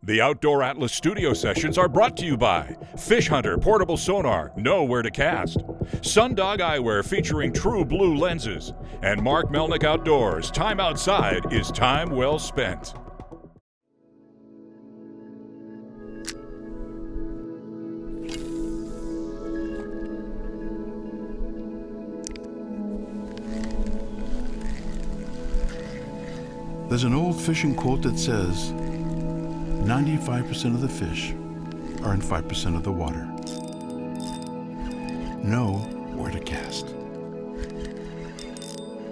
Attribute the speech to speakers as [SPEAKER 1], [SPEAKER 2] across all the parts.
[SPEAKER 1] The Outdoor Atlas studio sessions are brought to you by Fish Hunter Portable Sonar, know where to cast, Sundog Eyewear featuring true blue lenses, and Mark Melnyk Outdoors, time outside is time well spent.
[SPEAKER 2] There's an old fishing quote that says, 95% of the fish are in 5% of the water. Know where to cast.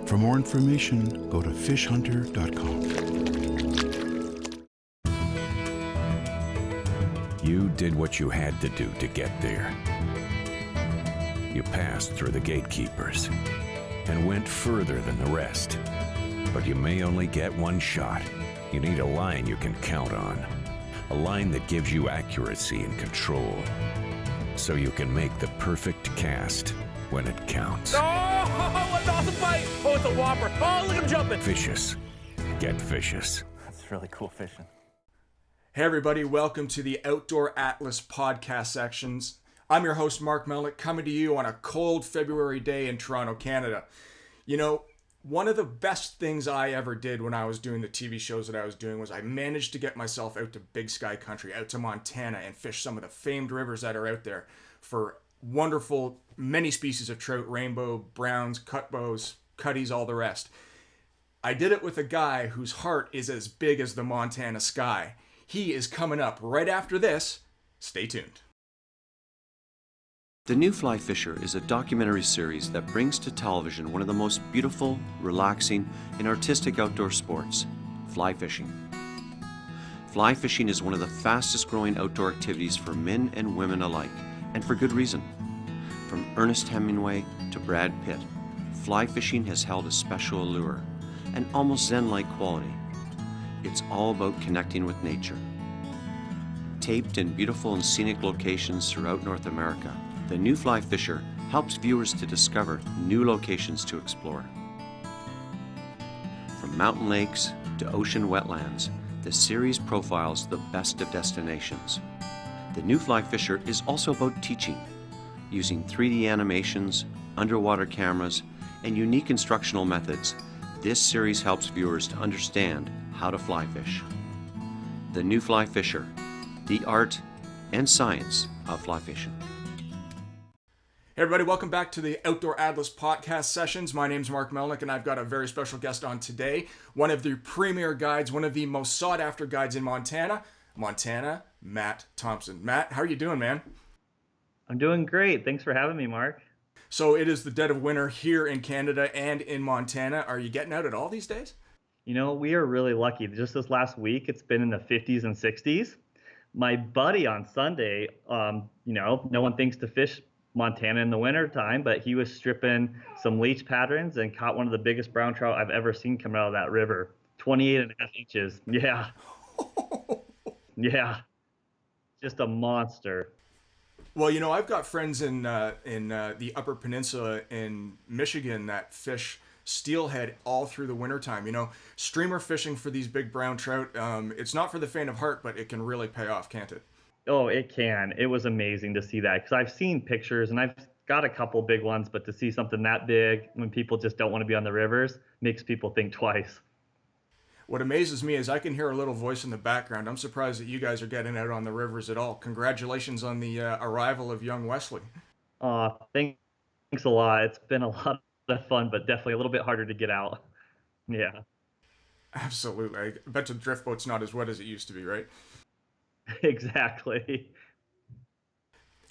[SPEAKER 2] For more information, go to fishhunter.com.
[SPEAKER 3] You did what you had to do to get there. You passed through the gatekeepers and went further than the rest. But you may only get one shot. You need a line you can count on. A line that gives you accuracy and control, so you can make the perfect cast when it counts.
[SPEAKER 4] Oh, what an awesome fight! Oh, it's a whopper. Oh, look at him jumping.
[SPEAKER 3] Vicious. Get vicious.
[SPEAKER 4] That's really cool fishing.
[SPEAKER 5] Hey everybody, welcome to the Outdoor Atlas podcast sections. I'm your host, Mark Melnyk, coming to you on a cold February day in Toronto, Canada. You know, one of the best things I ever did when I was doing the TV shows that I was doing was I managed to get myself out to Big Sky Country, out to Montana, and fish some of the famed rivers that are out there for wonderful, many species of trout, rainbow, browns, cutbows, cutties, all the rest. I did it with a guy whose heart is as big as the Montana sky. He is coming up right after this. Stay tuned.
[SPEAKER 6] The New Fly Fisher is a documentary series that brings to television one of the most beautiful, relaxing, and artistic outdoor sports, fly fishing. Fly fishing is one of the fastest growing outdoor activities for men and women alike, and for good reason. From Ernest Hemingway to Brad Pitt, fly fishing has held a special allure, an almost zen-like quality. It's all about connecting with nature. Taped in beautiful and scenic locations throughout North America, The New Fly Fisher helps viewers to discover new locations to explore. From mountain lakes to ocean wetlands, the series profiles the best of destinations. The New Fly Fisher is also about teaching, using 3D animations, underwater cameras, and unique instructional methods. This series helps viewers to understand how to fly fish. The New Fly Fisher, the art and science of fly fishing.
[SPEAKER 5] Hey everybody, welcome back to the Outdoor Atlas podcast sessions. My name's Mark Melnyk, and I've got a very special guest on today. One of the premier guides, one of the most sought after guides in Montana, Matt Thompson. Matt, how are you doing, man?
[SPEAKER 7] I'm doing great. Thanks for having me, Mark.
[SPEAKER 5] So it is the dead of winter here in Canada and in Montana. Are you getting out at all these days?
[SPEAKER 7] You know, we are really lucky. Just this last week, it's been in the 50s and 60s. My buddy on Sunday, no one thinks to fish Montana in the winter time, but he was stripping some leech patterns and caught one of the biggest brown trout I've ever seen come out of that river. 28.5 inches. Yeah. Yeah. Just a monster.
[SPEAKER 5] Well, you know, I've got friends in the Upper Peninsula in Michigan that fish steelhead all through the wintertime. You know, streamer fishing for these big brown trout, it's not for the faint of heart, but it can really pay off, can't it?
[SPEAKER 7] Oh, it can. It was amazing to see that because I've seen pictures and I've got a couple big ones, but to see something that big when people just don't want to be on the rivers makes people think twice.
[SPEAKER 5] What amazes me is I can hear a little voice in the background. I'm surprised that you guys are getting out on the rivers at all. Congratulations on the arrival of young Wesley.
[SPEAKER 7] Thanks a lot. It's been a lot of fun, but definitely a little bit harder to get out. Yeah.
[SPEAKER 5] Absolutely. I bet the drift boat's not as wet as it used to be, right?
[SPEAKER 7] Exactly.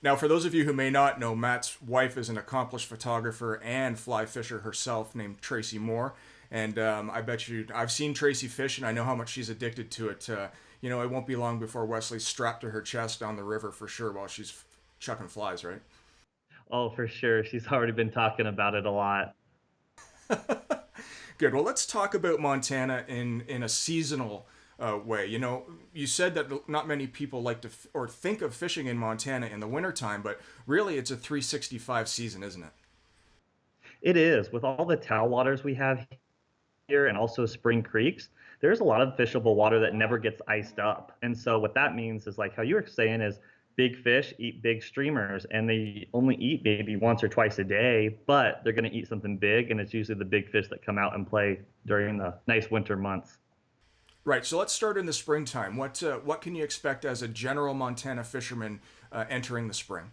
[SPEAKER 5] Now, for those of you who may not know, Matt's wife is an accomplished photographer and fly fisher herself named Tracy Moore. And I bet you, I've seen Tracy fish and I know how much she's addicted to it. It won't be long before Wesley's strapped to her chest down the river for sure while she's chucking flies, right?
[SPEAKER 7] Oh, for sure. She's already been talking about it a lot.
[SPEAKER 5] Good. Well, let's talk about Montana in a seasonal way. You know, you said that not many people like to or think of fishing in Montana in the wintertime, but really it's a 365 season, isn't it?
[SPEAKER 7] It is. With all the tailwaters we have here and also spring creeks, there's a lot of fishable water that never gets iced up. And so what that means is like how you were saying is big fish eat big streamers and they only eat maybe once or twice a day, but they're going to eat something big. And it's usually the big fish that come out and play during the nice winter months.
[SPEAKER 5] Right. So let's start in the springtime. What can you expect as a general Montana fisherman entering the spring?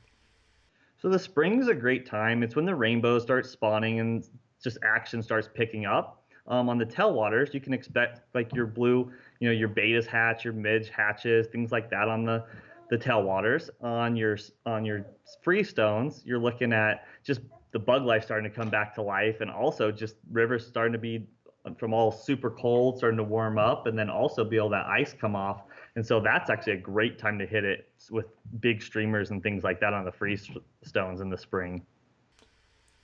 [SPEAKER 7] So the spring is a great time. It's when the rainbows start spawning and just action starts picking up. On the tailwaters, you can expect like your blue, your betas hatch, your midge hatches, things like that on the tailwaters. On your freestones, you're looking at just the bug life starting to come back to life, and also just rivers starting to be from all super cold starting to warm up, and then also be able that ice come off. And so that's actually a great time to hit it with big streamers and things like that on the freestones in the spring.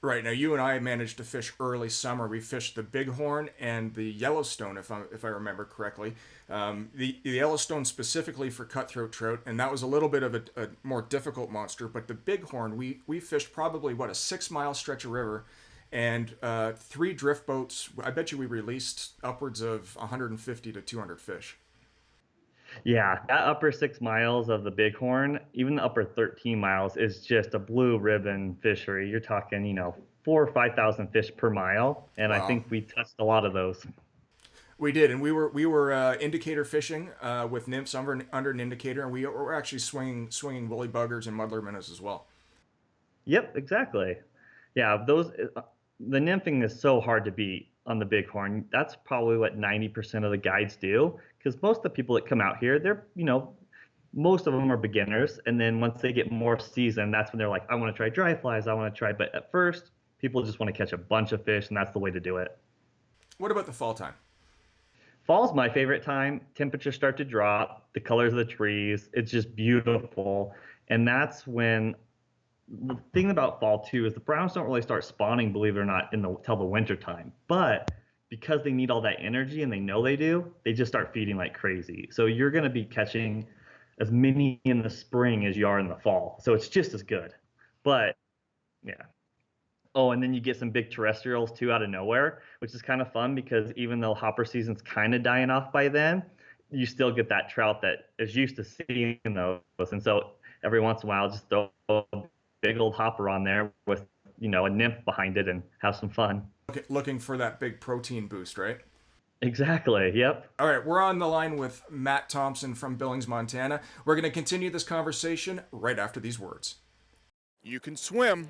[SPEAKER 5] Right. Now, you and I managed to fish early summer. We fished the Bighorn and the Yellowstone, if I remember correctly. The Yellowstone specifically for cutthroat trout, and that was a little bit of a more difficult monster. But the Bighorn, we fished probably, a 6-mile stretch of river and 3 drift boats. I bet you we released upwards of 150 to 200 fish.
[SPEAKER 7] Yeah, that upper 6 miles of the Bighorn, even the upper 13 miles, is just a blue ribbon fishery. You're talking, 4,000 or 5,000 fish per mile, and
[SPEAKER 5] Wow.
[SPEAKER 7] I think we touched a lot of those.
[SPEAKER 5] We did, and we were indicator fishing with nymphs under an indicator, and we were actually swinging woolly buggers and muddler minnows as well.
[SPEAKER 7] Yep, exactly. Yeah, the nymphing is so hard to beat on the Bighorn. That's probably what 90% of the guides do, because most of the people that come out here, they're, most of them are beginners, and then once they get more seasoned, that's when they're like, I want to try dry flies, I want to try. But at first, people just want to catch a bunch of fish, and that's the way to do it.
[SPEAKER 5] What about the fall time?
[SPEAKER 7] Fall's my favorite time. Temperatures start to drop, the colors of the trees, it's just beautiful. And that's when the thing about fall too is the browns don't really start spawning, believe it or not, till the winter time. But because they need all that energy and they know they do, they just start feeding like crazy. So you're going to be catching as many in the spring as you are in the fall. So it's just as good. But yeah. Oh, and then you get some big terrestrials too out of nowhere, which is kind of fun because even though hopper season's kind of dying off by then, you still get that trout that is used to seeing those. And so every once in a while, just throw a big old hopper on there with, a nymph behind it and have some fun.
[SPEAKER 5] Looking for that big protein boost, right?
[SPEAKER 7] Exactly. Yep.
[SPEAKER 5] All right, we're on the line with Matt Thompson from Billings, Montana. We're going to continue this conversation right after these words.
[SPEAKER 8] You can swim,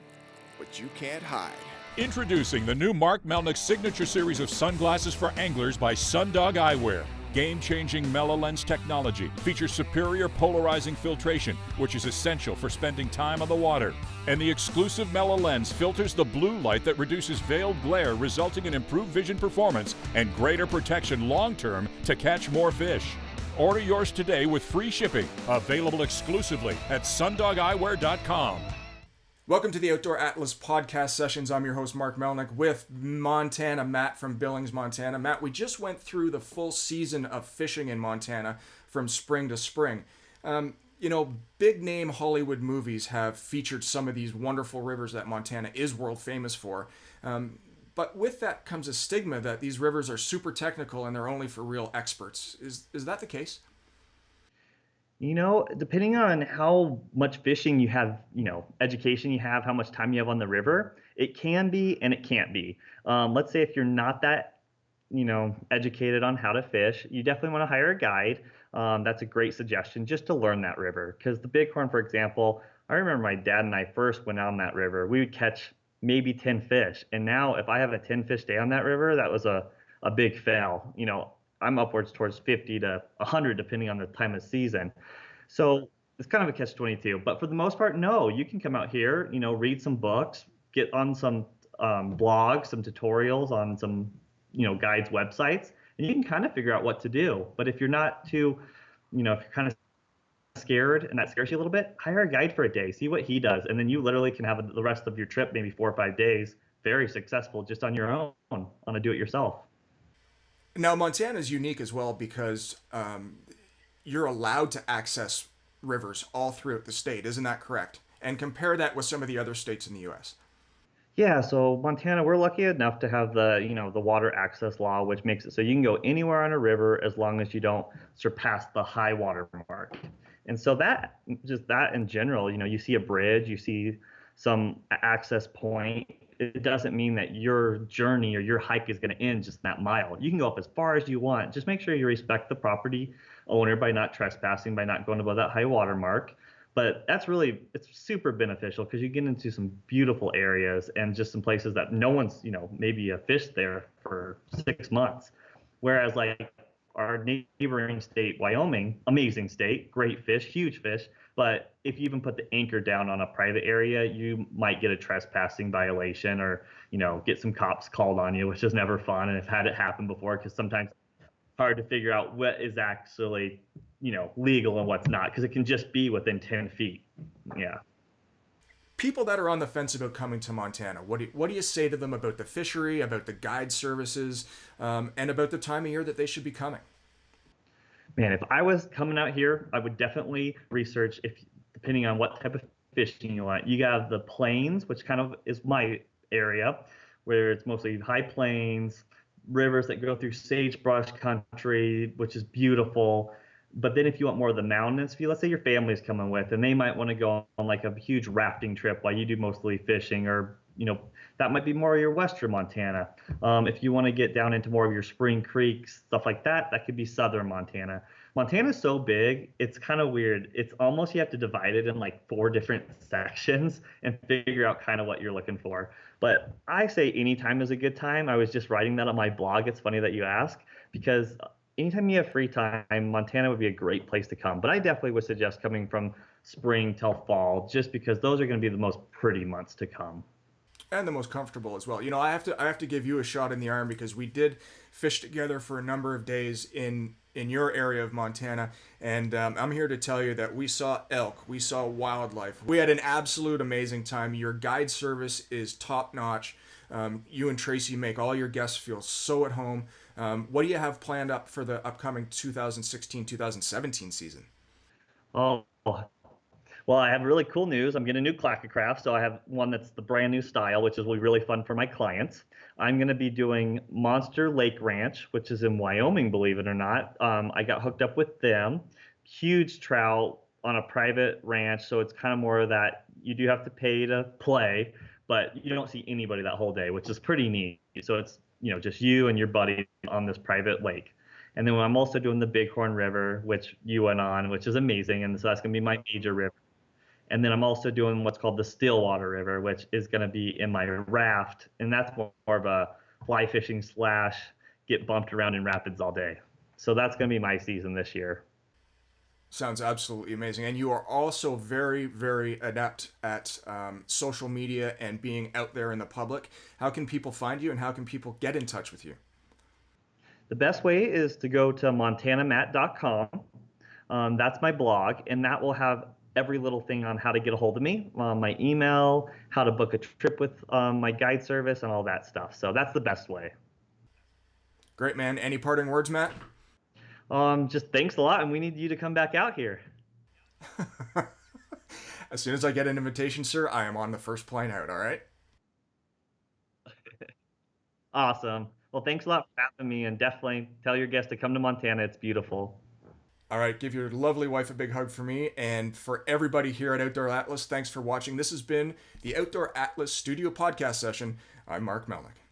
[SPEAKER 8] but you can't hide.
[SPEAKER 1] Introducing the new Mark Melnyk signature series of sunglasses for anglers by Sundog Eyewear. Game-changing Melolens technology features superior polarizing filtration, which is essential for spending time on the water. And the exclusive Melolens filters the blue light that reduces veiled glare, resulting in improved vision performance and greater protection long-term to catch more fish. Order yours today with free shipping, available exclusively at sundogeyewear.com.
[SPEAKER 5] Welcome to the Outdoor Atlas podcast sessions. I'm your host, Mark Melnyk, with Montana Matt from Billings, Montana. Matt, we just went through the full season of fishing in Montana from spring to spring. Big name Hollywood movies have featured some of these wonderful rivers that Montana is world famous for. But with that comes a stigma that these rivers are super technical and they're only for real experts. Is that the case?
[SPEAKER 7] Depending on how much fishing you have, education you have, how much time you have on the river, it can be and it can't be. Let's say if you're not that, educated on how to fish, you definitely want to hire a guide. That's a great suggestion just to learn that river. Because the Bighorn, for example, I remember my dad and I first went on that river. We would catch maybe 10 fish. And now if I have a 10 fish day on that river, that was a big fail. I'm upwards towards 50 to 100 depending on the time of season. So it's kind of a catch-22. But for the most part, no, you can come out here, read some books, get on some blogs, some tutorials on some, guides' websites, and you can kind of figure out what to do. But if you're not too, if you're kind of scared and that scares you a little bit, hire a guide for a day, see what he does. And then you literally can have the rest of your trip, maybe 4 or 5 days, very successful just on your own, on a do-it-yourself.
[SPEAKER 5] Now, Montana is unique as well because you're allowed to access rivers all throughout the state. Isn't that correct? And compare that with some of the other states in the U.S.
[SPEAKER 7] Yeah, so Montana, we're lucky enough to have the water access law, which makes it so you can go anywhere on a river as long as you don't surpass the high water mark. And so just that in general, you see a bridge, you see some access point. It doesn't mean that your journey or your hike is going to end just that mile. You can go up as far as you want. Just make sure you respect the property owner by not trespassing, by not going above that high water mark. But it's super beneficial because you get into some beautiful areas and just some places that no one's, maybe fished there for 6 months. Whereas like our neighboring state, Wyoming, amazing state, great fish, huge fish. But if you even put the anchor down on a private area, you might get a trespassing violation or, get some cops called on you, which is never fun. And I've had it happen before because sometimes hard to figure out what is actually, legal and what's not, because it can just be within 10 feet. Yeah.
[SPEAKER 5] People that are on the fence about coming to Montana, what do you say to them about the fishery, about the guide services, and about the time of year that they should be coming?
[SPEAKER 7] Man, if I was coming out here, I would definitely research depending on what type of fishing you want. You got the plains, which kind of is my area, where it's mostly high plains, rivers that go through sagebrush country, which is beautiful. But then if you want more of the mountainous view, let's say your family's coming with, and they might want to go on like a huge rafting trip while you do mostly fishing, or, that might be more of your western Montana. If you want to get down into more of your spring creeks, stuff like that, that could be southern Montana. Montana's so big, it's kind of weird. It's almost you have to divide it in like 4 different sections and figure out kind of what you're looking for. But I say anytime is a good time. I was just writing that on my blog. It's funny that you ask, because anytime you have free time, Montana would be a great place to come. But I definitely would suggest coming from spring till fall, just because those are going to be the most pretty months to come.
[SPEAKER 5] And the most comfortable as well. I have to give you a shot in the arm because we did fish together for a number of days in your area of Montana, and I'm here to tell you that we saw elk, we saw wildlife, we had an absolute amazing time. Your guide service is top notch. You and Tracy make all your guests feel so at home. What do you have planned up for the upcoming 2016-2017 season?
[SPEAKER 7] Oh, well, I have really cool news. I'm getting a new Clackacraft, so I have one that's the brand new style, which is really fun for my clients. I'm going to be doing Monster Lake Ranch, which is in Wyoming, believe it or not. I got hooked up with them. Huge trout on a private ranch, so it's kind of more of that you do have to pay to play, but you don't see anybody that whole day, which is pretty neat. So it's, just you and your buddy on this private lake. And then I'm also doing the Bighorn River, which you went on, which is amazing. And so that's going to be my major river. And then I'm also doing what's called the Stillwater River, which is going to be in my raft. And that's more of a fly fishing / get bumped around in rapids all day. So that's going to be my season this year.
[SPEAKER 5] Sounds absolutely amazing. And you are also very, very adept at social media and being out there in the public. How can people find you and how can people get in touch with you?
[SPEAKER 7] The best way is to go to montanamat.com. That's my blog, and that will have every little thing on how to get a hold of me, my email, how to book a trip with my guide service, and all that stuff. So that's the best way.
[SPEAKER 5] Great, man. Any parting words, Matt?
[SPEAKER 7] Just thanks a lot, and we need you to come back out here.
[SPEAKER 5] As soon as I get an invitation, sir, I am on the first plane out, all right?
[SPEAKER 7] Awesome. Well, thanks a lot for having me, and definitely tell your guests to come to Montana. It's beautiful.
[SPEAKER 5] All right, give your lovely wife a big hug for me, and for everybody here at Outdoor Atlas, thanks for watching. This has been the Outdoor Atlas Studio Podcast Session. I'm Mark Melnyk.